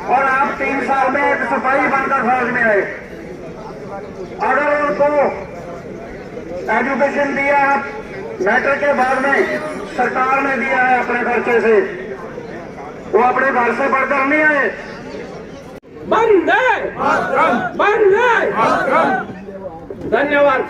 और आप 3 साल में एक सिपाही बनकर फौज में आए। अगर उनको एजुकेशन दिया मैट्रिक के बाद में सरकार ने दिया है अपने खर्चे से, वो अपने घर से पढ़कर नहीं आए। वंदे वंदे धन्यवाद।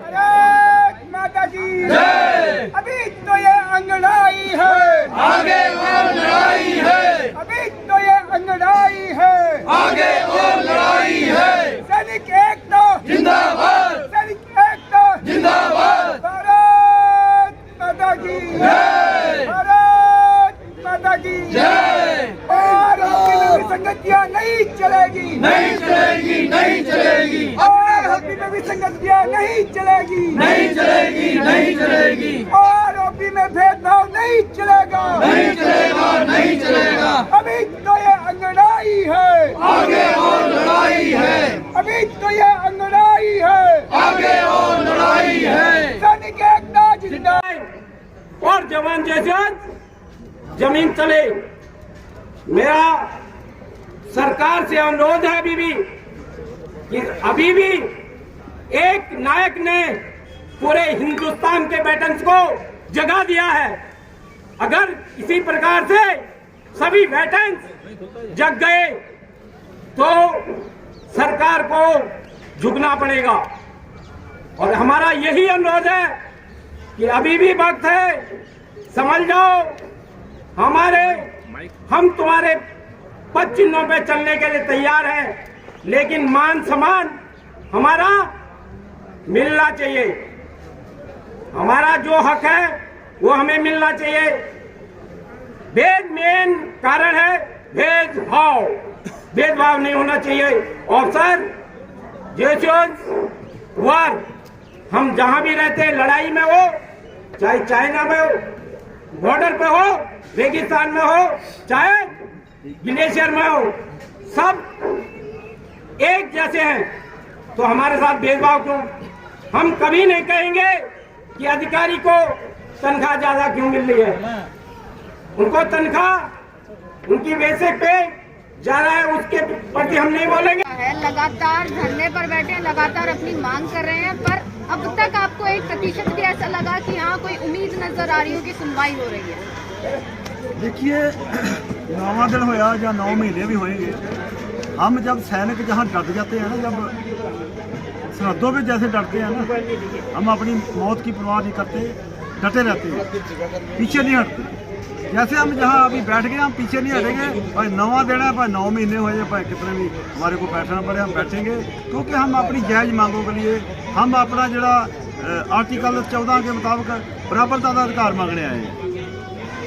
भारत माता की जय। अभी तो ये अंगड़ाई है, आगे और लड़ाई है। अभी तो ये अंगड़ाई है, आगे और लड़ाई है। सैनिक एकता जिंदाबाद, सैनिक एकता जिंदाबाद। भारत माता की जय, भारत माता की जय। और आपकी विसंगतियां नहीं चलेगी, नहीं चलेगी, नहीं चलेगी, और हॉकी में विसंगतियां नहीं चलेगी, नहीं चलेगी, नहीं चलेगी, और हॉकी में भेदभाव नहीं चलेगा, नहीं चलेगा, नहीं चलेगा। अभी तो ये अंगड़ाई है, आगे और लड़ाई है, अभी तो ये अंगड़ाई है, आगे और लड़ाई है। सैनिक एकता जिंदाबाद। और जवान जैसे जमीन चले। मेरा सरकार से अनुरोध है अभी भी एक नायक ने पूरे हिंदुस्तान के वेटरन्स को जगा दिया है। अगर इसी प्रकार से सभी वेटरन्स जग गए तो सरकार को झुकना पड़ेगा। और हमारा यही अनुरोध है कि अभी भी वक्त है, समझ जाओ। हम तुम्हारे पद चिन्हों पे चलने के लिए तैयार हैं, लेकिन मान सम्मान हमारा मिलना चाहिए। हमारा जो हक है वो हमें मिलना चाहिए। मेन कारण है भेदभाव। भेदभाव नहीं होना चाहिए। ऑफिसर वार हम जहां भी रहते हैं, लड़ाई में हो, चाहे चाइना में हो, बॉर्डर पे हो, रेगिस्तान में हो, चाहे ग्लेशियर में हो, सब एक जैसे हैं। तो हमारे साथ भेदभाव क्यों? हम कभी नहीं कहेंगे कि अधिकारी को तनख्वाह ज्यादा क्यों मिल रही है। उनको तनख्वाह उनकी बेसिक पे ज्यादा है, उसके प्रति हम नहीं बोलेंगे। लगातार धरने पर बैठे, लगातार अपनी मांग कर रहे हैं, पर अब तक आपको 1% भी ऐसा लगा कि हाँ कोई उम्मीद नजर आ रही हो कि सुनवाई हो रही है? देखिए, 9वां दिन होया या 9 महीने भी होएंगे, हम जब सैनिक जहाँ डट जाते हैं ना, जब सरहदों पे जैसे डटते हैं ना, हम अपनी मौत की परवाह नहीं करते, डटे रहते हैं, पीछे नहीं हटते। जैसे हम जहाँ अभी बैठ गए, हम पीछे नहीं हटेंगे। भाई 9वां दिन है, भाई 9 महीने हो जाए, भाई कितने भी हमारे को बैठना पड़े, हम बैठेंगे। क्योंकि हम अपनी जायज़ मांगों के लिए, हम अपना जरा आर्टिकल 14 के मुताबिक बराबरता का अधिकार मांगने आए हैं।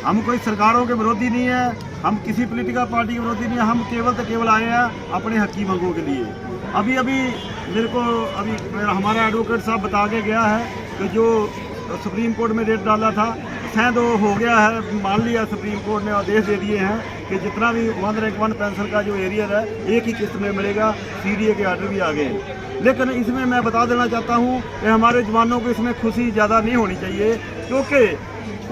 हम कोई सरकारों के विरोधी नहीं है, हम किसी पॉलिटिकल पार्टी के विरोधी नहीं है। हम केवल आए हैं अपने हकी मांगों के लिए। अभी मेरे को हमारा एडवोकेट साहब बता के गया है कि जो सुप्रीम कोर्ट में रेट डाला था, तो हो गया है, मान लिया सुप्रीम कोर्ट ने आदेश दे दिए हैं कि जितना भी 1 रैंक 1 पेंशन का जो एरियर है, एक ही किस्त में मिलेगा। सीडीए के आर्डर भी आ गए। लेकिन इसमें मैं बता देना चाहता हूँ कि हमारे जवानों को इसमें खुशी ज़्यादा नहीं होनी चाहिए, क्योंकि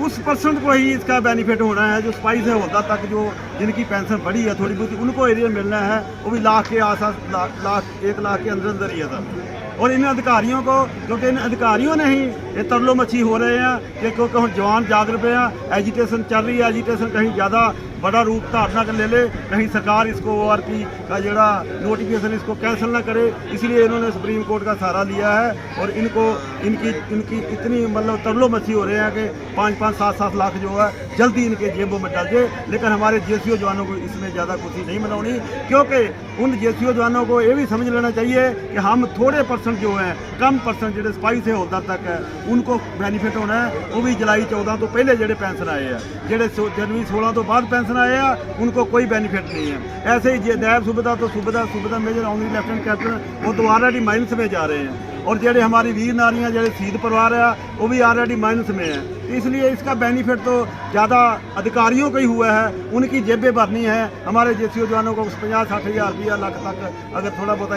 उस पर्सन को ही इसका बेनिफिट होना है जो सिपाही से होता तक, जो जिनकी पेंशन बढ़ी है थोड़ी बहुत, उनको एरियर मिलना है। वो भी लाख के आसपास, 1 लाख के अंदर ही है सर। और इन अधिकारियों को, क्योंकि इन अधिकारियों ने ही ये तरलो मच्छी हो रहे हैं कि क्योंकि हम जवान जाग रहे हैं, एजिटेशन चल रही है, एजिटेशन कहीं ज़्यादा बड़ा रूप धारणा कर ले, कहीं सरकार इसको ORP का जरा नोटिफिकेशन इसको कैंसिल ना करे। इसलिए इन्होंने सुप्रीम कोर्ट का सहारा लिया है। और इनकी इतनी मतलब तरलो मच्छी हो रहे हैं कि 5-5, 7-7 लाख जो है जल्दी इनके जेबों में डल जाए। लेकिन हमारे JCO जवानों को इसमें ज़्यादा खुशी नहीं मनानी, क्योंकि उन JCO जवानों को ये भी समझ लेना चाहिए कि हम थोड़े परसेंट जो हैं, कम परसेंट जो सिपाही से होता तक है, उनको बेनीफिट होना है। वो भी जुलाई 14 तो पहले जो पेंशन आए हैं, जो जनवरी 16 तो बाद पेंशन आए हैं, उनको कोई बेनीफिट नहीं है। ऐसे ही नायब सूबेदार तो सूबेदार मेजर ऑनरी लेफ्टिनेंट कैप्टन वो तो ऑलरेडी माइनस में जा रहे हैं। और जेडे हमारी वीर नारियाँ जेडे शहीद परिवार है, वो भी ऑलरेडी माइनस में है। इसलिए इसका बेनिफिट तो ज़्यादा अधिकारियों को ही हुआ है, उनकी जेबें भरनी है। हमारे JCO जवानों को 50-60 हज़ार रुपया, लाख तक अगर थोड़ा बहुत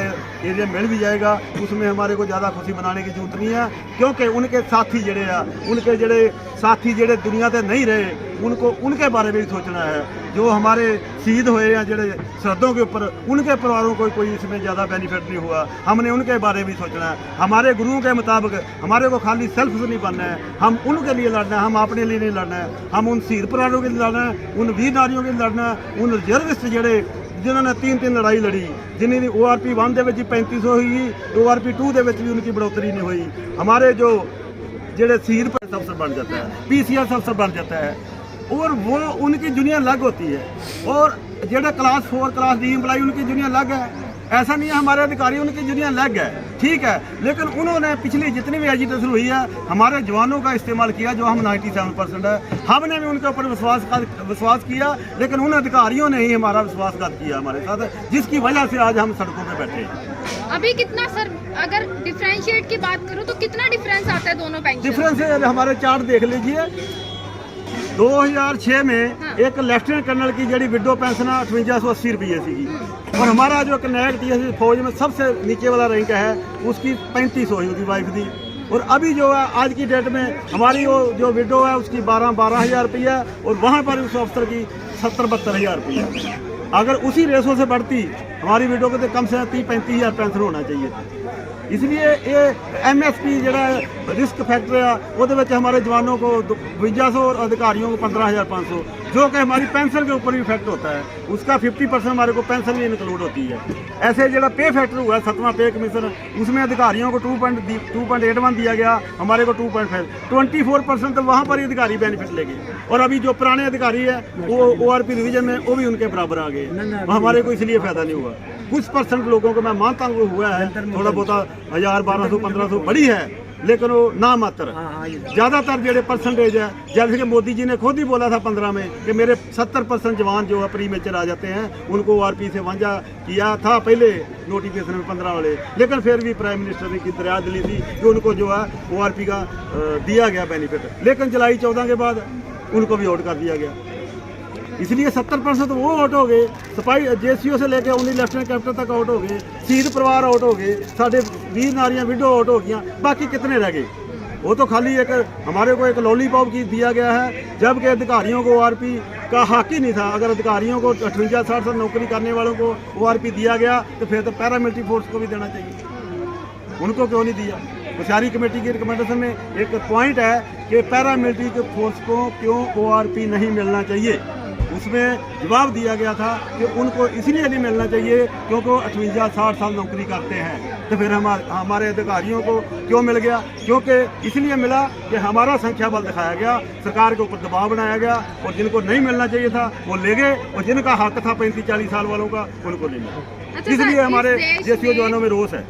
एरिया मिल भी जाएगा, उसमें हमारे को ज़्यादा खुशी मनाने की जरूरत नहीं है। क्योंकि उनके साथी जेडे दुनिया से नहीं रहे, उनको उनके बारे में भी सोचना है। जो हमारे शहीद हुए हैं जड़े सरहदों के ऊपर, उनके परिवारों को कोई इसमें ज़्यादा बेनिफिट नहीं हुआ। हमने उनके बारे में सोचना है। हमारे गुरुओं के मुताबिक हमारे को खाली सेल्फ से नहीं बनना है, हम उनके लिए लड़ना है, हम अपने लिए नहीं लड़ना है। हम उन शहीद परिवारों के लिए लड़ना है, उन वीर नारियों के लिए लड़ना है, उन रिजर्विस्ट जड़े जिन्होंने 3 लड़ाई लड़ी, जिन्हें ORP 1 ਦੇ ਵਿੱਚ 3500 हुई, ORP 2 ਦੇ ਵਿੱਚ भी उनकी बढ़ोतरी नहीं हुई। हमारे जो जड़े शहीद पर अफसर बन जाता है, PCS अफसर बन जाता है, और वो उनकी दुनिया अलग होती है, और जड़े क्लास 4 क्लास D एम्प्लॉय उनकी दुनिया अलग है। ऐसा नहीं है हमारे अधिकारी उनकी दुनिया अलग है, ठीक है, लेकिन उन्होंने पिछली जितनी भी एजिटेशन हुई है हमारे जवानों का इस्तेमाल किया, जो हम 97% है। हमने भी उनके ऊपर विश्वास किया, लेकिन उन अधिकारियों ने ही हमारा विश्वासघात किया हमारे साथ, जिसकी वजह से आज हम सड़कों पे बैठे हैं। अभी कितना सर, अगर डिफरेंशिएट की बात करूं तो कितना डिफरेंस आता है दोनों पेंशन? डिफरेंस है, हमारे चार्ट देख लीजिए। 2006 में एक लेफ्टिनेंट कर्नल की जड़ी विडो पेंशन 5880 रुपये थी, और हमारा जो कनेक्ट थी फौज में सबसे नीचे वाला रैंक है उसकी 3500 हुई उसकी वाइफ थी। और अभी जो है आज की डेट में हमारी वो जो विडो है उसकी 12,000 रुपया, और वहाँ पर उस अफसर की 70-72,000 रुपया। अगर उसी रेशो से बढ़ती हमारी विडो को तो कम से कम 30-35,000 पेंशन होना चाहिए था। इसलिए ये MSP जरा रिस्क फैक्टर है, वो हमारे जवानों को 5200 और अधिकारियों को 15,500, जो कि हमारी पेंशन के ऊपर भी इफेक्ट होता है, उसका 50% हमारे को पेंशन भी इंक्लूड होती है। ऐसे जरा पे फैक्टर हुआ 7वां पे कमीशन, उसमें अधिकारियों को 2.81 दिया गया, हमारे को 2.5, 24% तो वहाँ पर ही अधिकारी बेनिफिट लेंगे। और अभी जो पुराने अधिकारी है वो ORP रिवीजन में वो भी उनके बराबर आ गए, हमारे को इसलिए फायदा नहीं हुआ। कुछ % लोगों को मैं मानता हूँ हुआ है, थोड़ा बहुत 1000, 1200, 1500 बड़ी है, लेकिन वो ना मात्र। ज़्यादातर जो परसेंटेज है, जैसे कि मोदी जी ने खुद ही बोला था 15 में कि मेरे 70% जवान जो है प्री मेचर आ जाते हैं, उनको ORP से वांझा किया था पहले नोटिफिकेशन में 15 वाले, लेकिन फिर भी प्राइम मिनिस्टर ने की दरिया दिली थी कि उनको जो है ORP का दिया गया बेनिफिट, लेकिन जुलाई 14 के बाद उनको भी आउट कर दिया गया। इसलिए 70% वो आउट हो गए, सफाई JCO से लेकर उन्हीं लेफ्टिनेंट कैप्टन तक आउट हो गए, शहीद परिवार आउट हो गए, साढ़े वीर नारियां विडो आउट हो गई, बाकी कितने रह गए? वो तो खाली एक हमारे को एक लॉलीपॉप की दिया गया है, जबकि अधिकारियों को ORP का हक ही नहीं था। अगर अधिकारियों को 58-60 साल नौकरी करने वालों को ORP दिया गया तो फिर तो पैरामिलिट्री फोर्स को भी देना चाहिए, उनको क्यों नहीं दिया? होशियारी कमेटी की रिकमेंडेशन में एक पॉइंट है कि पैरामिलिट्री के फोर्स को क्यों ORP नहीं मिलना चाहिए। उसमें जवाब दिया गया था कि उनको इसलिए नहीं मिलना चाहिए क्योंकि 58-60 साल नौकरी करते हैं। तो फिर हमारे अधिकारियों को क्यों मिल गया? क्योंकि इसलिए मिला कि हमारा संख्या बल दिखाया गया, सरकार के ऊपर दबाव बनाया गया, और जिनको नहीं मिलना चाहिए था वो ले गए, और जिनका हक था 35-40 साल वालों का उनको नहीं मिला। इसलिए हमारे JCO जवानों में रोष है,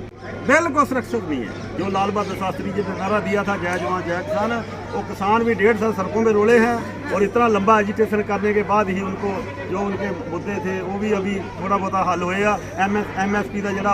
बिल्कुल सुरक्षित नहीं है। जो लाल बहादुर शास्त्री जी ने नारा दिया था जय जवान जय किसान, वो किसान भी 1.5 साल सड़कों में रोले हैं, और इतना लंबा एजिटेशन करने के बाद ही उनको जो उनके मुद्दे थे वो भी अभी थोड़ा बहुत हल होएगा। MSP का जरा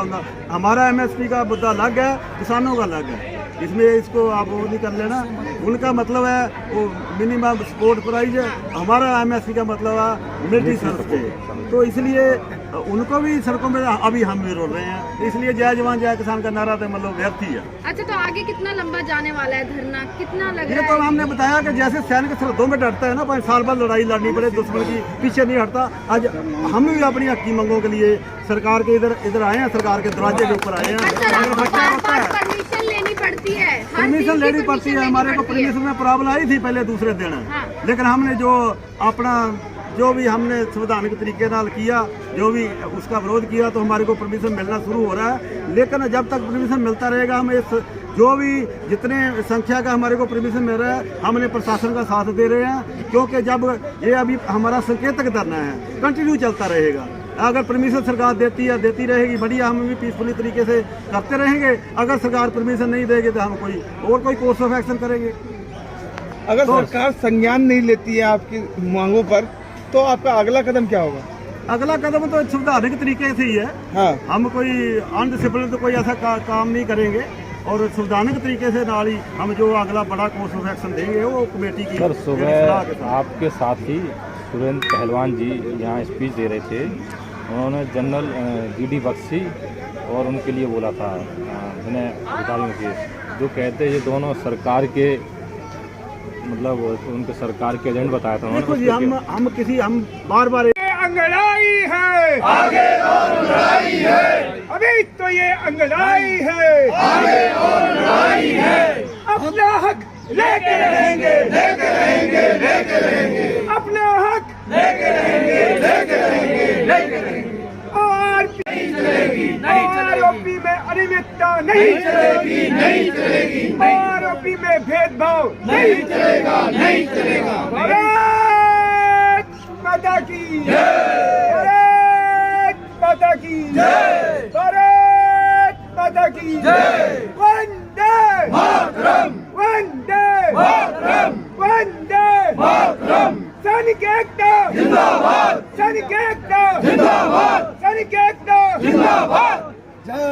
हमारा MSP का मुद्दा अलग है, किसानों का अलग है, इसमें इसको आप वो नहीं कर लेना। उनका मतलब है वो मिनिमम सपोर्ट प्राइस, हमारा MSP का मतलब है मिलिट्री सर्विस पे, तो इसलिए उनको भी सड़कों में अभी हम भी रोल रहे हैं। तो इसलिए जय जवान जय किसान का नारा तो मतलब व्यर्थ ही है। अच्छा, तो आगे कितना लंबा जाने वाला है धरना, कितना लग रहा है? ये तो हमने बताया कि जैसे सैनिक सरहदों में डरता है ना, 5 साल बाद लड़ाई लड़नी पड़े दुश्मन की, पीछे नहीं हटता। आज हम भी अपनी हकी मंगों के लिए सरकार के इधर आए हैं, सरकार के दरवाजे के ऊपर आए हैं। परमिशन लेनी पड़ती है, परमिशन लेनी पड़ती है। हमारे को परमिशन में प्रॉब्लम आई थी पहले दूसरे दिन, लेकिन हमने जो अपना जो भी हमने संवैधानिक तरीके नाल किया, जो भी उसका विरोध किया, तो हमारे को परमिशन मिलना शुरू हो रहा है। लेकिन जब तक परमिशन मिलता रहेगा, हम इस जो भी जितने संख्या का हमारे को परमिशन मिल रहा है, हमने प्रशासन का साथ दे रहे हैं, क्योंकि जब ये अभी हमारा संकेतक धरना है, कंटिन्यू चलता रहेगा। अगर परमिशन सरकार देती रहेगी बढ़िया, हम भी पीसफुली तरीके से करते रहेंगे। अगर सरकार परमिशन नहीं देगी तो हम कोई कोर्स ऑफ एक्शन करेंगे। अगर सरकार संज्ञान नहीं लेती है आपकी मांगों पर, तो आपका अगला कदम क्या होगा? अगला कदम तो संवैधानिक तरीके से ही है। हाँ। हम कोई अनडिसिप्लिन तो कोई ऐसा काम नहीं करेंगे, और संवैधानिक तरीके से नाल ही हम जो अगला बड़ा कोर्स ऑफ एक्शन देंगे वो कमेटी की। सर, सुबह आपके साथ ही सुरेंद्र पहलवान जी यहाँ स्पीच दे रहे थे, उन्होंने जनरल GD बख्शी और उनके लिए बोला था जिन्हें अधिकारियों के, जो कहते ये दोनों सरकार के मतलब उनके सरकार के एजेंट बताया था। देखो जी, हम बार बार अंगड़ाई है, आगे और लड़ाई है, अभी तो ये अंगड़ाई है, आगे और लड़ाई है। अपना हक लेके रहेंगे, लेके रहेंगे, लेके रहेंगे, अपना हक लेके रहेंगे, लेके रहेंगे, लेके रहेंगे। और नहीं चलेगी, नहीं चलेगी, आरोपी में अनियमितता नहीं चलेगी, नहीं चलेगी, आरोपी में भेदभाव नहीं चलेगा, नहीं चलेगा। भारत माता की जय, भारत माता की जय, भारत माता की जय। वंदे मातरम, वंदे मातरम, वंदे मातरम, सैनिक एकता जिंदाबाद, सैनिक एकता जिंदाबाद, सैनिक एकता जिंदाबाद।